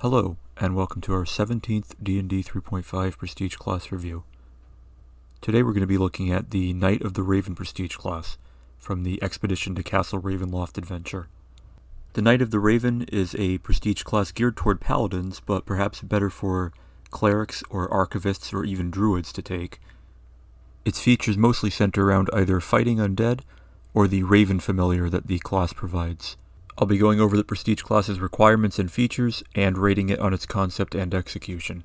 Hello, and welcome to our 17th D&D 3.5 Prestige class review. Today we're going to be looking at the Knight of the Raven Prestige class from the Expedition to Castle Ravenloft adventure. The Knight of the Raven is a Prestige class geared toward paladins, but perhaps better for clerics or archivists or even druids to take. Its features mostly center around either fighting undead or the Raven familiar that the class provides. I'll be going over the Prestige class's requirements and features, and rating it on its concept and execution.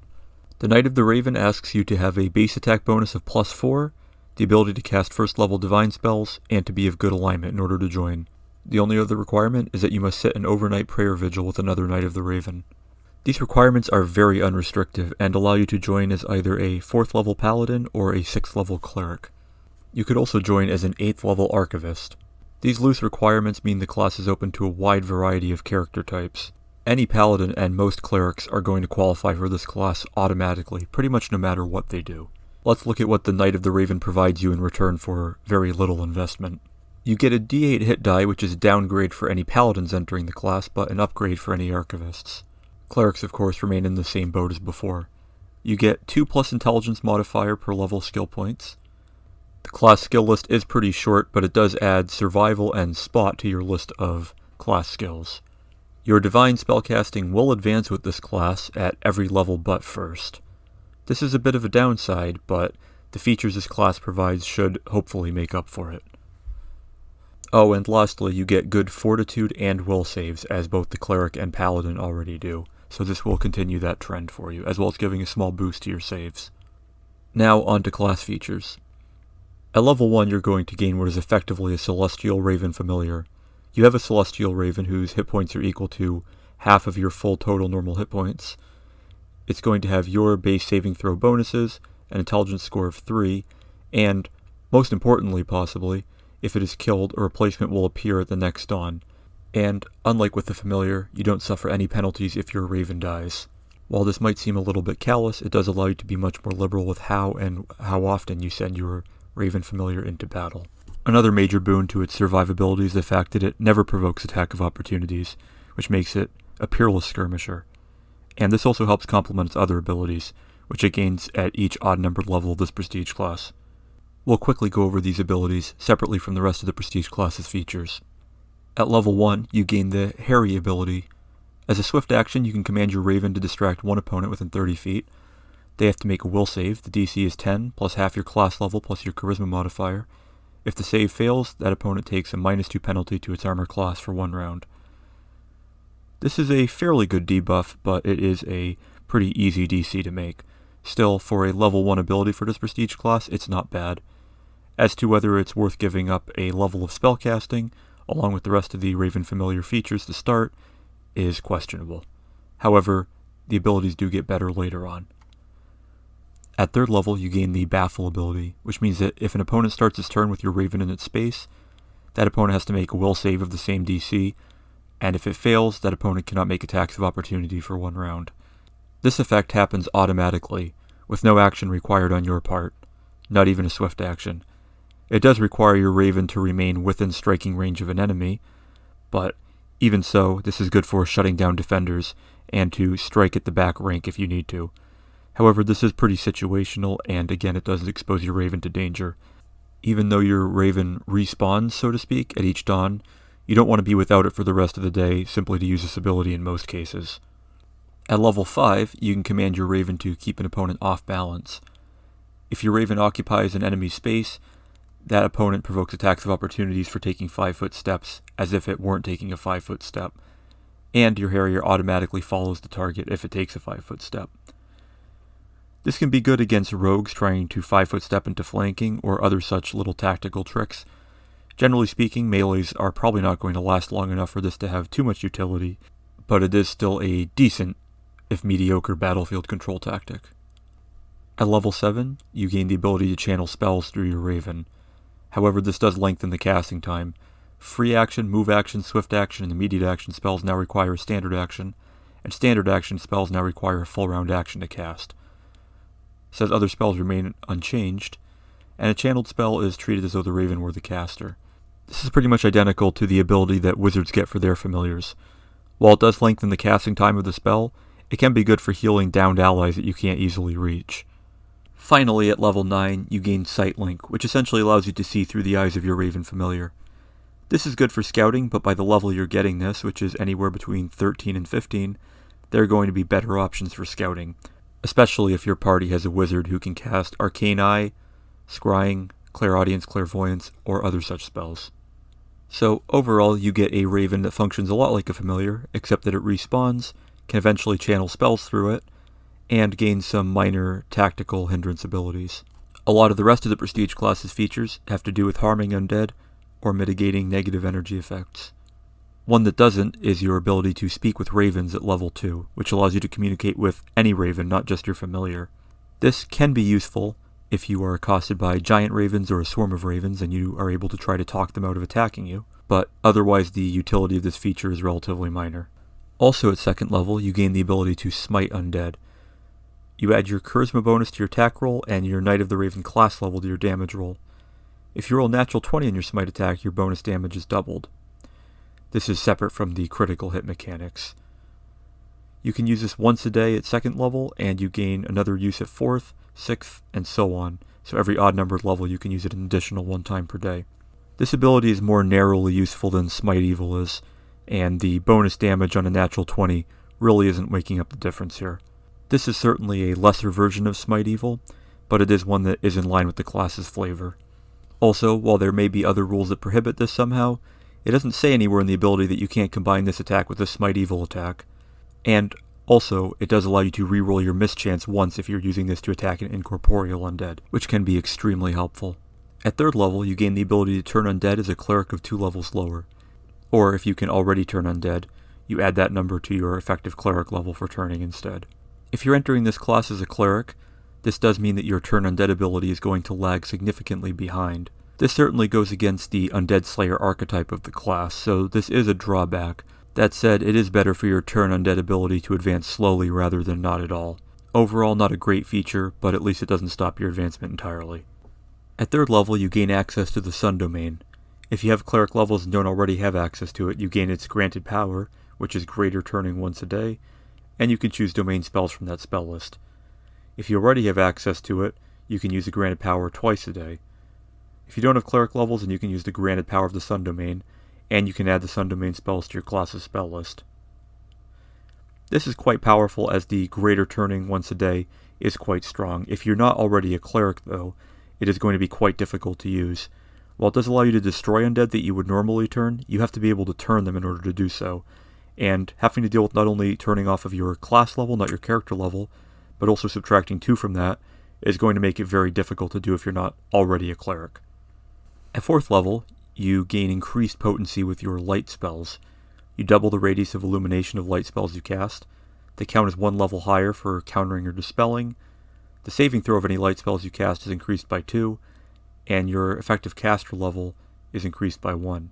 The Knight of the Raven asks you to have a base attack bonus of +4, the ability to cast first level divine spells, and to be of good alignment in order to join. The only other requirement is that you must sit an overnight prayer vigil with another Knight of the Raven. These requirements are very unrestrictive and allow you to join as either a 4th level paladin or a 6th level cleric. You could also join as an 8th level archivist. These loose requirements mean the class is open to a wide variety of character types. Any paladin and most clerics are going to qualify for this class automatically, pretty much no matter what they do. Let's look at what the Knight of the Raven provides you in return for very little investment. You get a D8 hit die, which is a downgrade for any paladins entering the class, but an upgrade for any archivists. Clerics, of course, remain in the same boat as before. You get 2+ intelligence modifier per level skill points. The class skill list is pretty short, but it does add survival and spot to your list of class skills. Your divine spellcasting will advance with this class at every level but first. This is a bit of a downside, but the features this class provides should hopefully make up for it. Oh, and lastly, you get good fortitude and will saves, as both the cleric and paladin already do, so this will continue that trend for you, as well as giving a small boost to your saves. Now on to class features. At level 1, you're going to gain what is effectively a Celestial Raven familiar. You have a Celestial Raven whose hit points are equal to half of your full total normal hit points. It's going to have your base saving throw bonuses, an intelligence score of 3, and, most importantly possibly, if it is killed, a replacement will appear at the next dawn. And, unlike with the familiar, you don't suffer any penalties if your Raven dies. While this might seem a little bit callous, it does allow you to be much more liberal with how and how often you send your Raven familiar into battle. Another major boon to its survivability is the fact that it never provokes attack of opportunities, which makes it a peerless skirmisher. And this also helps complement its other abilities, which it gains at each odd-numbered level of this Prestige class. We'll quickly go over these abilities separately from the rest of the Prestige class's features. At level 1, you gain the Harry ability. As a swift action, you can command your Raven to distract one opponent within 30 feet. They have to make a will save. The DC is 10, plus half your class level, plus your charisma modifier. If the save fails, that opponent takes a -2 penalty to its armor class for 1 round. This is a fairly good debuff, but it is a pretty easy DC to make. Still, for a level 1 ability for this Prestige class, it's not bad. As to whether it's worth giving up a level of spellcasting, along with the rest of the Raven familiar features to start, is questionable. However, the abilities do get better later on. At 3rd level, you gain the Baffle ability, which means that if an opponent starts his turn with your Raven in its space, that opponent has to make a will save of the same DC, and if it fails, that opponent cannot make attacks of opportunity for 1 round. This effect happens automatically, with no action required on your part, not even a swift action. It does require your Raven to remain within striking range of an enemy, but even so, this is good for shutting down defenders, and to strike at the back rank if you need to. However, this is pretty situational, and again, it does expose your Raven to danger. Even though your Raven respawns, so to speak, at each dawn, you don't want to be without it for the rest of the day simply to use this ability in most cases. At level 5, you can command your Raven to keep an opponent off balance. If your Raven occupies an enemy space, that opponent provokes attacks of opportunities for taking 5-foot steps, as if it weren't taking a 5-foot step, and your Harrier automatically follows the target if it takes a 5-foot step. This can be good against rogues trying to 5-foot step into flanking or other such little tactical tricks. Generally speaking, melees are probably not going to last long enough for this to have too much utility, but it is still a decent, if mediocre, battlefield control tactic. At level 7, you gain the ability to channel spells through your Raven. However, this does lengthen the casting time. Free action, move action, swift action, and immediate action spells now require a standard action, and standard action spells now require a full round action to cast. Says other spells remain unchanged, and a channeled spell is treated as though the Raven were the caster. This is pretty much identical to the ability that wizards get for their familiars. While it does lengthen the casting time of the spell, It can be good for healing downed allies that you can't easily reach. Finally, at level 9, you gain Sight Link, which essentially allows you to see through the eyes of your Raven familiar. This is good for scouting, but by the level you're getting this, which is anywhere between 13 and 15, there are going to be better options for scouting, especially if your party has a wizard who can cast Arcane Eye, Scrying, Clairaudience, Clairvoyance, or other such spells. So overall, you get a Raven that functions a lot like a familiar, except that it respawns, can eventually channel spells through it, and gains some minor tactical hindrance abilities. A lot of the rest of the Prestige class's features have to do with harming undead or mitigating negative energy effects. One that doesn't is your ability to speak with ravens at level 2, which allows you to communicate with any raven, not just your familiar. This can be useful if you are accosted by giant ravens or a swarm of ravens and you are able to try to talk them out of attacking you, but otherwise the utility of this feature is relatively minor. Also at 2nd level, you gain the ability to smite undead. You add your charisma bonus to your attack roll and your Knight of the Raven class level to your damage roll. If you roll a natural 20 on your smite attack, your bonus damage is doubled. This is separate from the critical hit mechanics. You can use this once a day at 2nd level, and you gain another use at 4th, 6th, and so on, so every odd-numbered level you can use it an additional 1 time per day. This ability is more narrowly useful than Smite Evil is, and the bonus damage on a natural 20 really isn't making up the difference here. This is certainly a lesser version of Smite Evil, but it is one that is in line with the class's flavor. Also, while there may be other rules that prohibit this somehow, it doesn't say anywhere in the ability that you can't combine this attack with a Smite Evil attack. And also, it does allow you to reroll your mischance once if you're using this to attack an incorporeal undead, which can be extremely helpful. At 3rd level, you gain the ability to turn undead as a cleric of 2 levels lower. Or if you can already turn undead, you add that number to your effective cleric level for turning instead. If you're entering this class as a cleric, this does mean that your turn undead ability is going to lag significantly behind. This certainly goes against the Undead Slayer archetype of the class, so this is a drawback. That said, it is better for your turn undead ability to advance slowly rather than not at all. Overall, not a great feature, but at least it doesn't stop your advancement entirely. At 3rd level, you gain access to the Sun Domain. If you have cleric levels and don't already have access to it, you gain its granted power, which is greater turning once a day, and you can choose domain spells from that spell list. If you already have access to it, you can use the granted power twice a day. If you don't have cleric levels, then you can use the granted power of the Sun Domain, and you can add the Sun Domain spells to your class's spell list. This is quite powerful as the greater turning once a day is quite strong. If you're not already a cleric though, it is going to be quite difficult to use. While it does allow you to destroy undead that you would normally turn, you have to be able to turn them in order to do so, and having to deal with not only turning off of your class level, not your character level, but also subtracting 2 from that, is going to make it very difficult to do if you're not already a cleric. At 4th level, you gain increased potency with your light spells. You double the radius of illumination of light spells you cast. They count as 1 level higher for countering or dispelling. The saving throw of any light spells you cast is increased by 2, and your effective caster level is increased by 1.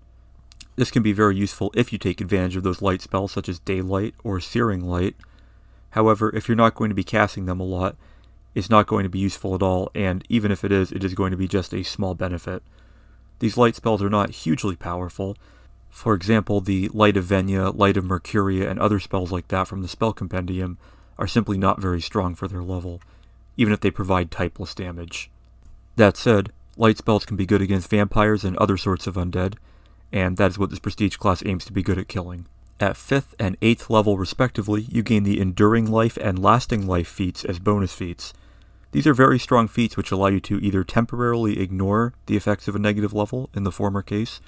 This can be very useful if you take advantage of those light spells such as Daylight or Searing Light. However, if you're not going to be casting them a lot, it's not going to be useful at all, and even if it is going to be just a small benefit. These light spells are not hugely powerful. For example, the Light of Venya, Light of Mercuria, and other spells like that from the Spell Compendium are simply not very strong for their level, even if they provide typeless damage. That said, light spells can be good against vampires and other sorts of undead, and that is what this Prestige class aims to be good at killing. At 5th and 8th level respectively, you gain the Enduring Life and Lasting Life feats as bonus feats. These are very strong feats which allow you to either temporarily ignore the effects of a negative level, in the former case,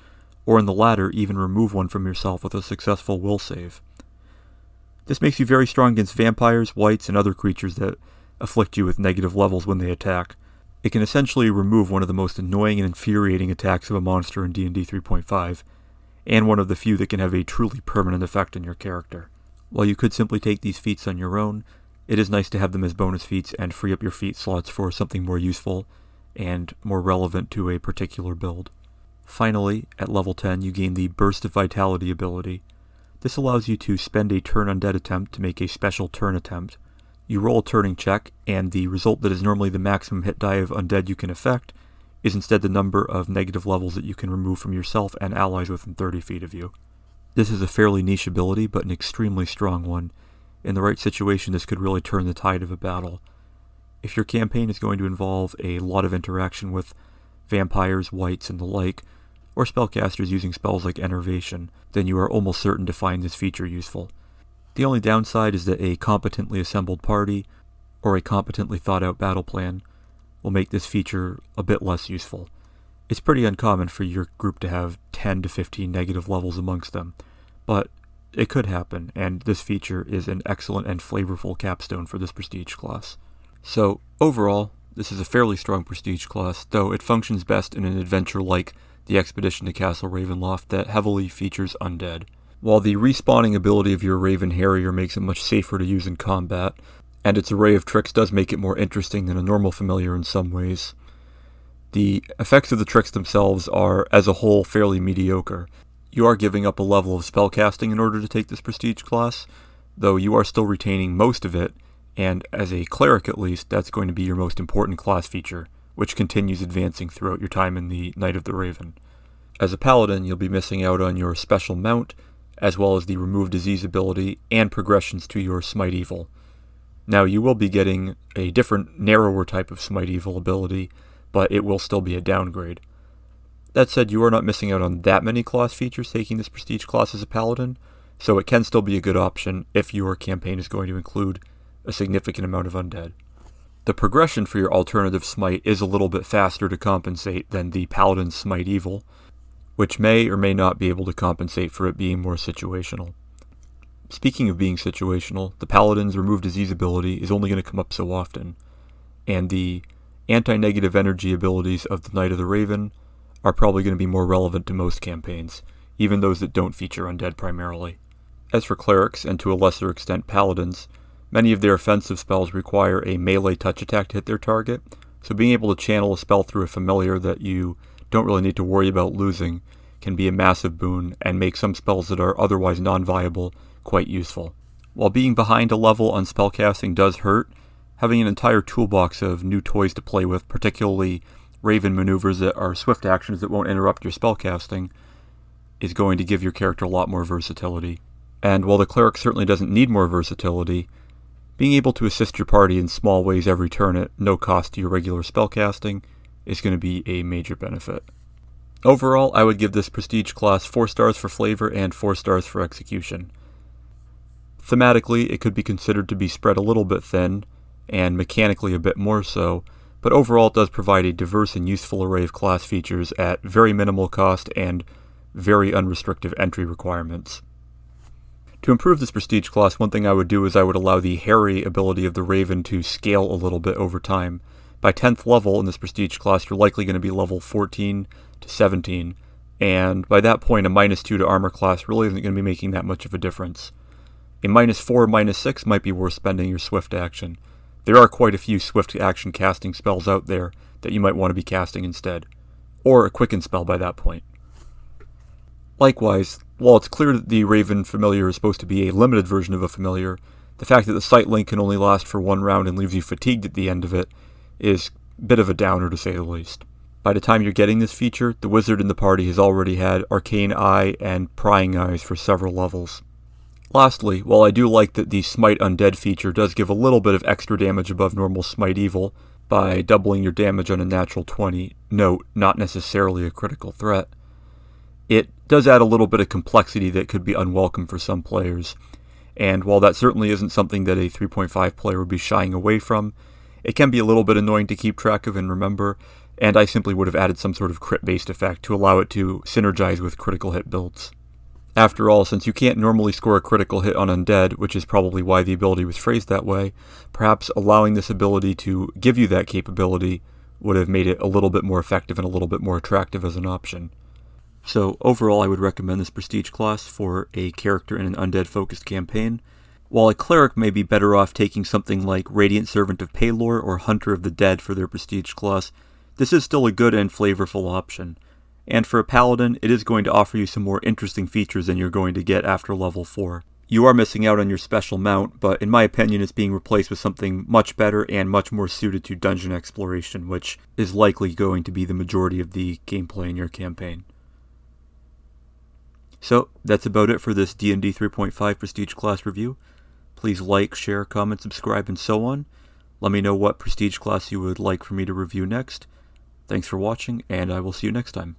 or in the latter, even remove one from yourself with a successful will save. This makes you very strong against vampires, wights, and other creatures that afflict you with negative levels when they attack. It can essentially remove one of the most annoying and infuriating attacks of a monster in D&D 3.5, and one of the few that can have a truly permanent effect on your character. While you could simply take these feats on your own, it is nice to have them as bonus feats and free up your feat slots for something more useful and more relevant to a particular build. Finally, at level 10, you gain the Burst of Vitality ability. This allows you to spend a turn undead attempt to make a special turn attempt. You roll a turning check, and the result that is normally the maximum hit die of undead you can affect is instead the number of negative levels that you can remove from yourself and allies within 30 feet of you. This is a fairly niche ability, but an extremely strong one, In the right situation, this could really turn the tide of a battle. If your campaign is going to involve a lot of interaction with vampires, wights, and the like, or spellcasters using spells like Enervation, then you are almost certain to find this feature useful. The only downside is that a competently assembled party, or a competently thought out battle plan, will make this feature a bit less useful. It's pretty uncommon for your group to have 10 to 15 negative levels amongst them, but it could happen, and this feature is an excellent and flavorful capstone for this prestige class. So, overall, this is a fairly strong prestige class, though it functions best in an adventure like the Expedition to Castle Ravenloft that heavily features undead. While the respawning ability of your Raven Harrier makes it much safer to use in combat, and its array of tricks does make it more interesting than a normal familiar in some ways, the effects of the tricks themselves are, as a whole, fairly mediocre. You are giving up a level of spellcasting in order to take this prestige class, though you are still retaining most of it, and as a cleric at least, that's going to be your most important class feature, which continues advancing throughout your time in the Knight of the Raven. As a paladin, you'll be missing out on your special mount, as well as the Remove Disease ability and progressions to your Smite Evil. Now, you will be getting a different, narrower type of Smite Evil ability, but it will still be a downgrade. That said, you are not missing out on that many class features taking this prestige class as a paladin, so it can still be a good option if your campaign is going to include a significant amount of undead. The progression for your alternative smite is a little bit faster to compensate than the paladin's Smite Evil, which may or may not be able to compensate for it being more situational. Speaking of being situational, the paladin's Remove Disease ability is only going to come up so often, and the anti-negative energy abilities of the Knight of the Raven are probably going to be more relevant to most campaigns, even those that don't feature undead primarily. As for clerics, and to a lesser extent paladins, many of their offensive spells require a melee touch attack to hit their target, so being able to channel a spell through a familiar that you don't really need to worry about losing can be a massive boon and make some spells that are otherwise non-viable quite useful. While being behind a level on spellcasting does hurt, having an entire toolbox of new toys to play with, particularly Raven maneuvers that are swift actions that won't interrupt your spellcasting, is going to give your character a lot more versatility. And while the cleric certainly doesn't need more versatility, being able to assist your party in small ways every turn at no cost to your regular spellcasting is going to be a major benefit. Overall, I would give this prestige class 4 stars for flavor and 4 stars for execution. Thematically, it could be considered to be spread a little bit thin, and mechanically a bit more so, but overall it does provide a diverse and useful array of class features at very minimal cost and very unrestrictive entry requirements. To improve this prestige class, one thing I would do is I would allow the Harry ability of the Raven to scale a little bit over time. By 10th level in this prestige class, you're likely going to be level 14 to 17, and by that point a -2 to armor class really isn't going to be making that much of a difference. A -4, -6 might be worth spending your swift action. There are quite a few swift action casting spells out there that you might want to be casting instead, or a quicken spell by that point. Likewise, while it's clear that the Raven familiar is supposed to be a limited version of a familiar, the fact that the sight link can only last for 1 round and leaves you fatigued at the end of it is a bit of a downer to say the least. By the time you're getting this feature, the wizard in the party has already had Arcane Eye and Prying Eyes for several levels. Lastly, while I do like that the Smite Undead feature does give a little bit of extra damage above normal Smite Evil by doubling your damage on a natural 20, note, not necessarily a critical threat, it does add a little bit of complexity that could be unwelcome for some players, and while that certainly isn't something that a 3.5 player would be shying away from, it can be a little bit annoying to keep track of and remember, and I simply would have added some sort of crit-based effect to allow it to synergize with critical hit builds. After all, since you can't normally score a critical hit on undead, which is probably why the ability was phrased that way, perhaps allowing this ability to give you that capability would have made it a little bit more effective and a little bit more attractive as an option. So overall, I would recommend this prestige class for a character in an undead-focused campaign. While a cleric may be better off taking something like Radiant Servant of Pelor or Hunter of the Dead for their prestige class, this is still a good and flavorful option. And for a paladin, it is going to offer you some more interesting features than you're going to get after level 4. You are missing out on your special mount, but in my opinion it's being replaced with something much better and much more suited to dungeon exploration, which is likely going to be the majority of the gameplay in your campaign. So, that's about it for this D&D 3.5 Prestige Class review. Please like, share, comment, subscribe, and so on. Let me know what prestige class you would like for me to review next. Thanks for watching, and I will see you next time.